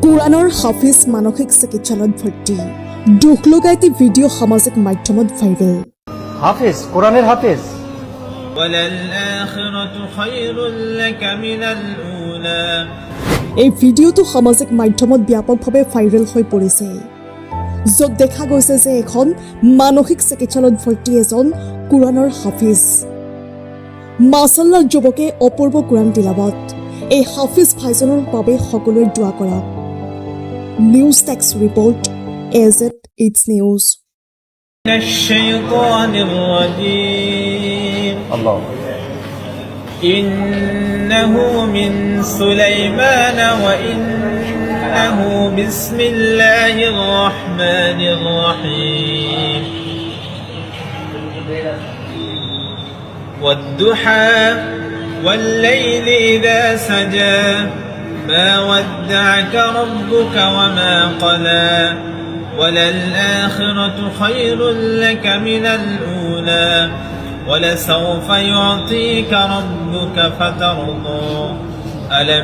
কোরআনৰ হাফিজ মানসিক চিকিৎসালয়ত ভৰ্তি দুখ লগা এটি ভিডিঅ' সামাজিক মাধ্যমত ভাইৰেল হাফিজ কোরআনের হাফিজ ওয়ালাল-আখিরাতু খায়রুল লাকা মিনাল উলা এই ভিডিঅ'টো সামাজিক মাধ্যমত ব্যাপকভাৱে ভাইৰেল হৈ পৰিছে য'ত দেখা গৈছে যে এখন মানসিক চিকিৎসালয়ত ভৰ্তি এজন কোৰআনৰ হাফিজ মাছাল্লাহ যুৱকে অপূৰ্ব কোৰআন তিলাৱত এই হাফিজ ভাইজনৰ বাবে সকলোৱে দোৱা কৰক news text report AZ It's News الشيطان الرجيم الله إنه من سليمان وإنه بسم الله الرحمن الرحيم والضحى والليل إذا سجى ما ودعك ربك وما قلى وللآخرة خير لك من الأولى ولسوف يعطيك ربك فترضى ألم